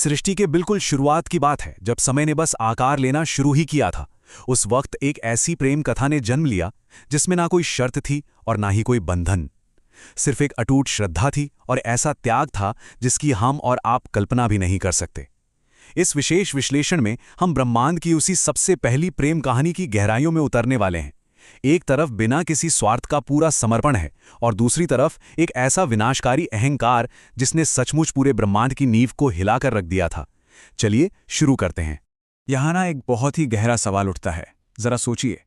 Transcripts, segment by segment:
सृष्टि के बिल्कुल शुरुआत की बात है, जब समय ने बस आकार लेना शुरू ही किया था। उस वक्त एक ऐसी प्रेम कथा ने जन्म लिया जिसमें ना कोई शर्त थी और ना ही कोई बंधन। सिर्फ एक अटूट श्रद्धा थी और ऐसा त्याग था जिसकी हम और आप कल्पना भी नहीं कर सकते। इस विशेष विश्लेषण में हम ब्रह्मांड की उसी सबसे पहली प्रेम कहानी की गहराइयों में उतरने वाले हैं। एक तरफ बिना किसी स्वार्थ का पूरा समर्पण है और दूसरी तरफ एक ऐसा विनाशकारी अहंकार जिसने सचमुच पूरे ब्रह्मांड की नींव को हिलाकर रख दिया था। चलिए शुरू करते हैं। यहाँ ना एक बहुत ही गहरा सवाल उठता है। जरा सोचिए,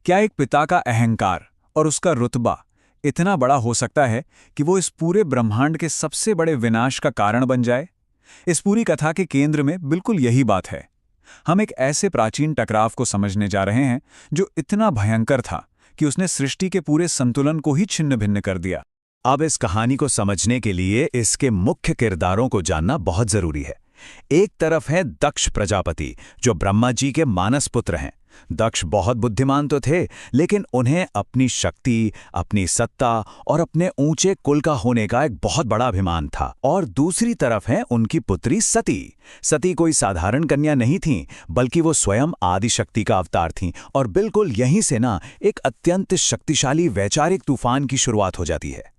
क्या एक पिता का अहंकार और उसका रुतबा इतना बड़ा हो सकता है कि वो इस पूरे ब्रह्मांड के सबसे बड़े विनाश का कारण बन जाए? इस पूरी कथा के केंद्र में बिल्कुल यही बात है। हम एक ऐसे प्राचीन टकराव को समझने जा रहे हैं जो इतना भयंकर था कि उसने सृष्टि के पूरे संतुलन को ही छिन्न भिन्न कर दिया। अब इस कहानी को समझने के लिए इसके मुख्य किरदारों को जानना बहुत जरूरी है। एक तरफ है दक्ष प्रजापति, जो ब्रह्मा जी के मानस पुत्र हैं। दक्ष बहुत बुद्धिमान तो थे, लेकिन उन्हें अपनी शक्ति, अपनी सत्ता और अपने ऊंचे कुल का होने का एक बहुत बड़ा अभिमान था। और दूसरी तरफ है उनकी पुत्री सती। सती कोई साधारण कन्या नहीं थीं, बल्कि वो स्वयं आदिशक्ति का अवतार थीं। और बिल्कुल यहीं से ना एक अत्यंत शक्तिशाली वैचारिक तूफान की शुरुआत हो जाती है।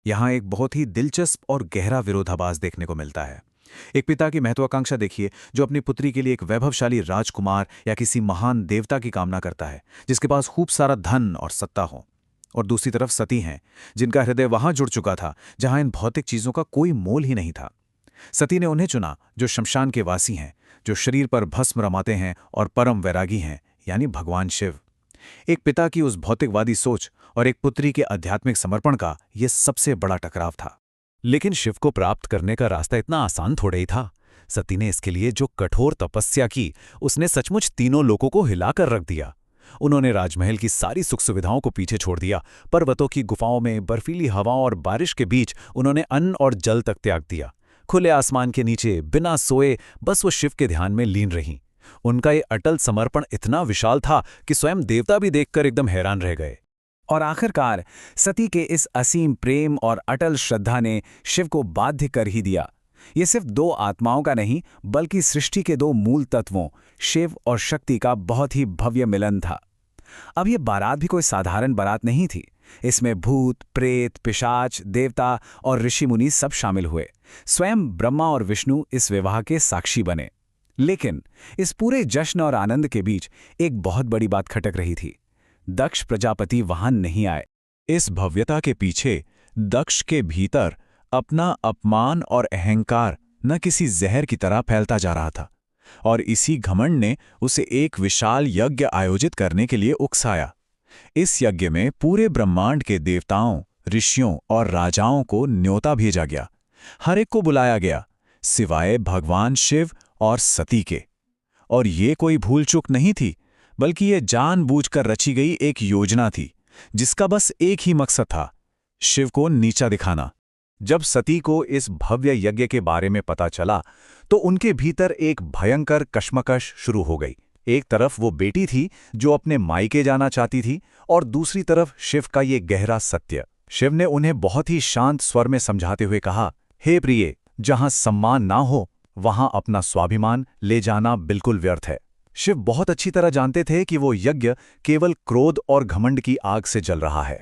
यहाँ एक बहुत ही दिलचस्प और गहरा विरोधाभास देखने को मिलता है। एक पिता की महत्वाकांक्षा देखिए, जो अपनी पुत्री के लिए एक वैभवशाली राजकुमार या किसी महान देवता की कामना करता है, जिसके पास खूब सारा धन और सत्ता हो। और दूसरी तरफ सती हैं, जिनका हृदय वहां जुड़ चुका था जहां इन भौतिक चीजों का कोई मोल ही नहीं था। सती ने उन्हें चुना जो शमशान के वासी हैं, जो शरीर पर भस्म रमाते हैं और परम वैरागी हैं, यानी भगवान शिव। एक पिता की उस भौतिकवादी सोच और एक पुत्री के आध्यात्मिक समर्पण का यह सबसे बड़ा टकराव था। लेकिन शिव को प्राप्त करने का रास्ता इतना आसान थोड़ा ही था। सती ने इसके लिए जो कठोर तपस्या की, उसने सचमुच तीनों लोगों को हिलाकर रख दिया। उन्होंने राजमहल की सारी सुख सुविधाओं को पीछे छोड़ दिया। पर्वतों की गुफाओं में, बर्फीली हवाओं और बारिश के बीच उन्होंने अन्न और जल तक त्याग दिया। खुले आसमान के नीचे बिना सोए बस वो शिव के ध्यान में लीन रहीं। उनका ये अटल समर्पण इतना विशाल था कि स्वयं देवता भी देखकर एकदम हैरान रह गए। और आखिरकार सती के इस असीम प्रेम और अटल श्रद्धा ने शिव को बाध्य कर ही दिया। ये सिर्फ दो आत्माओं का नहीं, बल्कि सृष्टि के दो मूल तत्वों शिव और शक्ति का बहुत ही भव्य मिलन था। अब ये बारात भी कोई साधारण बारात नहीं थी। इसमें भूत, प्रेत, पिशाच, देवता और ऋषि मुनि सब शामिल हुए। स्वयं ब्रह्मा और विष्णु इस विवाह के साक्षी बने। लेकिन इस पूरे जश्न और आनंद के बीच एक बहुत बड़ी बात खटक रही थी। दक्ष प्रजापति वहां नहीं आए। इस भव्यता के पीछे दक्ष के भीतर अपना अपमान और अहंकार न किसी जहर की तरह फैलता जा रहा था, और इसी घमंड ने उसे एक विशाल यज्ञ आयोजित करने के लिए उकसाया। इस यज्ञ में पूरे ब्रह्मांड के देवताओं, ऋषियों और राजाओं को न्योता भेजा गया। हर एक को बुलाया गया, सिवाय भगवान शिव और सती के। और ये कोई भूल चूक नहीं थी, बल्कि ये जानबूझकर रची गई एक योजना थी, जिसका बस एक ही मकसद था, शिव को नीचा दिखाना। जब सती को इस भव्य यज्ञ के बारे में पता चला, तो उनके भीतर एक भयंकर कश्मकश शुरू हो गई। एक तरफ वो बेटी थी जो अपने मायके जाना चाहती थी, और दूसरी तरफ शिव का ये गहरा सत्य। शिव ने उन्हें बहुत ही शांत स्वर में समझाते हुए कहा, हे प्रिय, जहां सम्मान ना हो वहां अपना स्वाभिमान ले जाना बिल्कुल व्यर्थ है। शिव बहुत अच्छी तरह जानते थे कि वो यज्ञ केवल क्रोध और घमंड की आग से जल रहा है।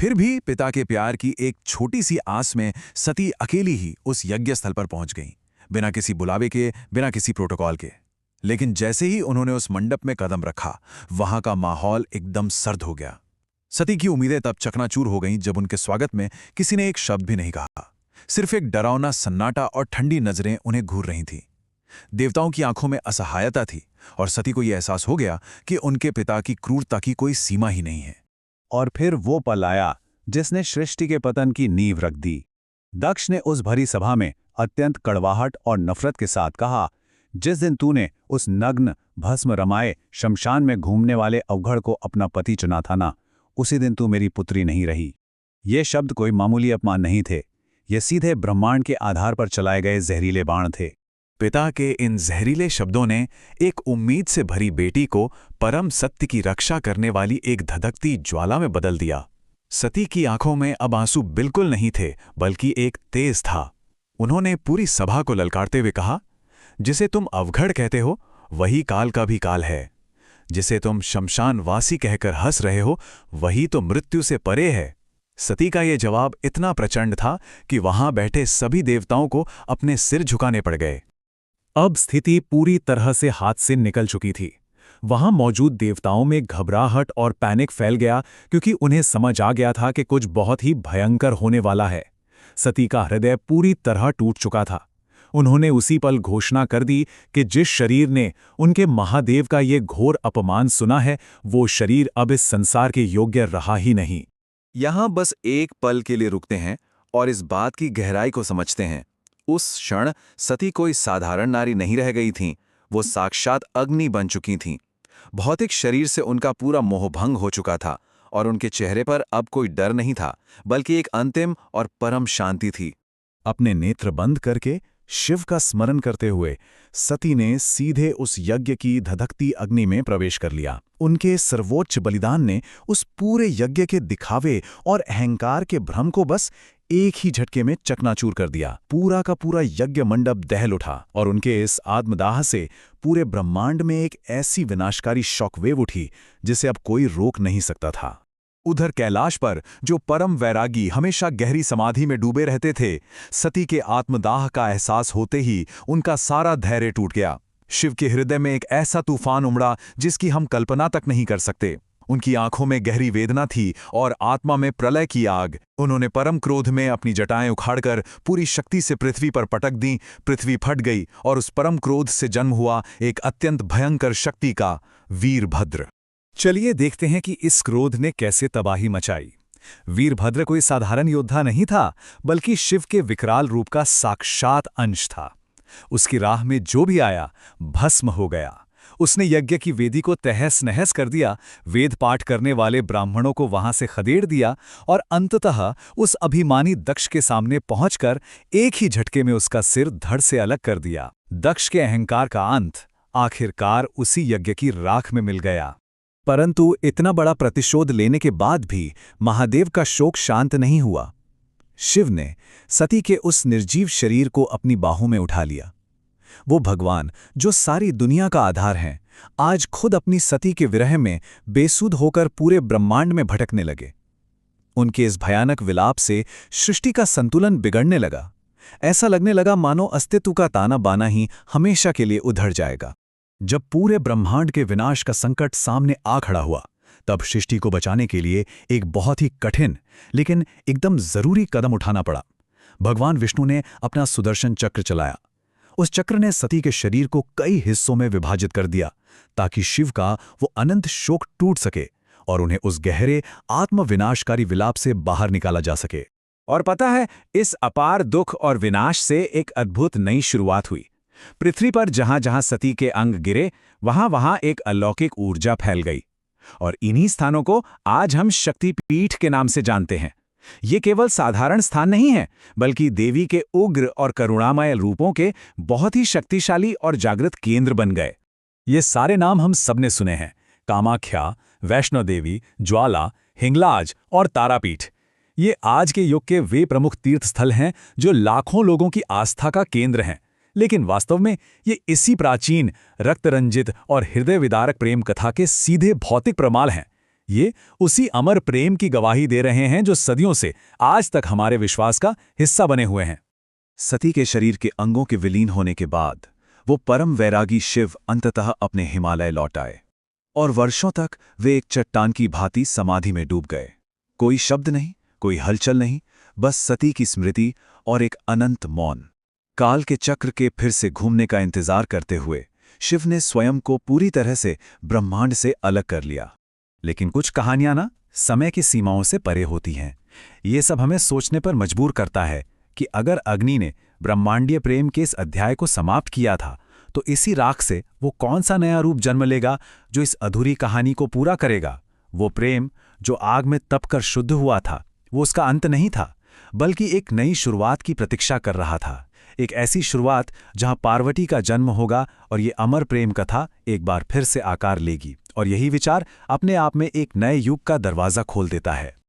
फिर भी पिता के प्यार की एक छोटी सी आस में सती अकेली ही उस यज्ञ स्थल पर पहुंच गईं, बिना किसी बुलावे के, बिना किसी प्रोटोकॉल के। लेकिन जैसे ही उन्होंने उस मंडप में कदम रखा, वहां का माहौल एकदम सर्द हो गया। सती की उम्मीदें तब चकनाचूर हो गईं जब उनके स्वागत में किसी ने एक शब्द भी नहीं कहा। सिर्फ एक डरावना सन्नाटा और ठंडी नजरें उन्हें घूर रही थीं। देवताओं की आंखों में असहायता थी, और सती को यह एहसास हो गया कि उनके पिता की क्रूरता की कोई सीमा ही नहीं है। और फिर वो पल आया जिसने सृष्टि के पतन की नींव रख दी। दक्ष ने उस भरी सभा में अत्यंत कड़वाहट और नफरत के साथ कहा, जिस दिन तूने उस नग्न, भस्म रमाए, शमशान में घूमने वाले अवघड़ को अपना पति चुना था ना, उसी दिन तू मेरी पुत्री नहीं रही। ये शब्द कोई मामूली अपमान नहीं थे, ये सीधे ब्रह्मांड के आधार पर चलाए गए जहरीले बाण थे। पिता के इन जहरीले शब्दों ने एक उम्मीद से भरी बेटी को परम सत्य की रक्षा करने वाली एक धधकती ज्वाला में बदल दिया। सती की आंखों में अब आंसू बिल्कुल नहीं थे, बल्कि एक तेज था। उन्होंने पूरी सभा को ललकारते हुए कहा, जिसे तुम अवघड़ कहते हो वही काल का भी काल है। जिसे तुम शमशानवासी कहकर हंस रहे हो वही तो मृत्यु से परे है। सती का ये जवाब इतना प्रचंड था कि वहां बैठे सभी देवताओं को अपने सिर झुकाने पड़ गए। अब स्थिति पूरी तरह से हाथ से निकल चुकी थी। वहां मौजूद देवताओं में घबराहट और पैनिक फैल गया, क्योंकि उन्हें समझ आ गया था कि कुछ बहुत ही भयंकर होने वाला है। सती का हृदय पूरी तरह टूट चुका था। उन्होंने उसी पल घोषणा कर दी कि जिस शरीर ने उनके महादेव का ये घोर अपमान सुना है, वो शरीर अब इस संसार के योग्य रहा ही नहीं। यहां बस एक पल के लिए रुकते हैं और इस बात की गहराई को समझते हैं। उस क्षण सती कोई साधारण नारी नहीं रह गई थीं, वो साक्षात अग्नि बन चुकी थीं। भौतिक शरीर से उनका पूरा मोहभंग हो चुका था और उनके चेहरे पर अब कोई डर नहीं था, बल्कि एक अंतिम और परम शांति थी। अपने नेत्र बंद करके शिव का स्मरण करते हुए सती ने सीधे उस यज्ञ की धधकती अग्नि में प्रवेश कर लिया। उनके सर्वोच्च बलिदान ने उस पूरे यज्ञ के दिखावे और अहंकार के भ्रम को बस एक ही झटके में चकनाचूर कर दिया। पूरा का पूरा यज्ञ मंडप दहल उठा और उनके इस आत्मदाह से पूरे ब्रह्मांड में एक ऐसी विनाशकारी शॉकवेव उठी जिसे अब कोई रोक नहीं सकता था। उधर कैलाश पर जो परम वैरागी हमेशा गहरी समाधि में डूबे रहते थे, सती के आत्मदाह का एहसास होते ही उनका सारा धैर्य टूट गया। शिव के हृदय में एक ऐसा तूफान उमड़ा जिसकी हम कल्पना तक नहीं कर सकते। उनकी आंखों में गहरी वेदना थी और आत्मा में प्रलय की आग। उन्होंने परम क्रोध में अपनी जटाएं उखाड़कर पूरी शक्ति से पृथ्वी पर पटक दी। पृथ्वी फट गई और उस परम क्रोध से जन्म हुआ एक अत्यंत भयंकर शक्ति का वीरभद्र। चलिए देखते हैं कि इस क्रोध ने कैसे तबाही मचाई। वीरभद्र कोई साधारण योद्धा नहीं था, बल्कि शिव के विकराल रूप का साक्षात अंश था। उसकी राह में जो भी आया भस्म हो गया। उसने यज्ञ की वेदी को तहस नहस कर दिया, वेद पाठ करने वाले ब्राह्मणों को वहां से खदेड़ दिया और अंततः उस अभिमानी दक्ष के सामने पहुंचकर एक ही झटके में उसका सिर धड़ से अलग कर दिया। दक्ष के अहंकार का अंत आखिरकार उसी यज्ञ की राख में मिल गया। परंतु इतना बड़ा प्रतिशोध लेने के बाद भी महादेव का शोक शांत नहीं हुआ। शिव ने सती के उस निर्जीव शरीर को अपनी बाहों में उठा लिया। वो भगवान जो सारी दुनिया का आधार हैं, आज खुद अपनी सती के विरह में बेसुध होकर पूरे ब्रह्मांड में भटकने लगे। उनके इस भयानक विलाप से सृष्टि का संतुलन बिगड़ने लगा। ऐसा लगने लगा मानो अस्तित्व का ताना बाना ही हमेशा के लिए उधड़ जाएगा। जब पूरे ब्रह्मांड के विनाश का संकट सामने आ खड़ा हुआ, तब सृष्टि को बचाने के लिए एक बहुत ही कठिन लेकिन एकदम जरूरी कदम उठाना पड़ा। भगवान विष्णु ने अपना सुदर्शन चक्र चलाया। उस चक्र ने सती के शरीर को कई हिस्सों में विभाजित कर दिया, ताकि शिव का वो अनंत शोक टूट सके और उन्हें उस गहरे आत्मविनाशकारी विलाप से बाहर निकाला जा सके। और पता है, इस अपार दुख और विनाश से एक अद्भुत नई शुरुआत हुई। पृथ्वी पर जहां जहां सती के अंग गिरे, वहां वहां एक अलौकिक ऊर्जा फैल गई और इन्हीं स्थानों को आज हम शक्तिपीठ के नाम से जानते हैं। ये केवल साधारण स्थान नहीं है, बल्कि देवी के उग्र और करुणामय रूपों के बहुत ही शक्तिशाली और जागृत केंद्र बन गए। ये सारे नाम हम सबने सुने हैं: कामाख्या, वैष्णो देवी, ज्वाला, हिंगलाज और तारापीठ। ये आज के युग के वे प्रमुख तीर्थ स्थल हैं जो लाखों लोगों की आस्था का केंद्र हैं। लेकिन वास्तव में ये इसी प्राचीन, रक्तरंजित और हृदय विदारक प्रेम कथा के सीधे भौतिक प्रमाण हैं। ये उसी अमर प्रेम की गवाही दे रहे हैं जो सदियों से आज तक हमारे विश्वास का हिस्सा बने हुए हैं। सती के शरीर के अंगों के विलीन होने के बाद वो परम वैरागी शिव अंततः अपने हिमालय लौट आए और वर्षों तक वे एक चट्टान की भांति समाधि में डूब गए। कोई शब्द नहीं, कोई हलचल नहीं, बस सती की स्मृति और एक अनंत मौन। काल के चक्र के फिर से घूमने का इंतजार करते हुए शिव ने स्वयं को पूरी तरह से ब्रह्मांड से अलग कर लिया। लेकिन कुछ कहानियां ना समय की सीमाओं से परे होती हैं। ये सब हमें सोचने पर मजबूर करता है कि अगर अग्नि ने ब्रह्मांडीय प्रेम के इस अध्याय को समाप्त किया था, तो इसी राख से वो कौन सा नया रूप जन्म लेगा जो इस अधूरी कहानी को पूरा करेगा। वो प्रेम जो आग में तपकर शुद्ध हुआ था, वो उसका अंत नहीं था, बल्कि एक नई शुरुआत की प्रतीक्षा कर रहा था। एक ऐसी शुरुआत जहां पार्वती का जन्म होगा और ये अमर प्रेम कथा एक बार फिर से आकार लेगी। और यही विचार अपने आप में एक नए युग का दरवाजा खोल देता है।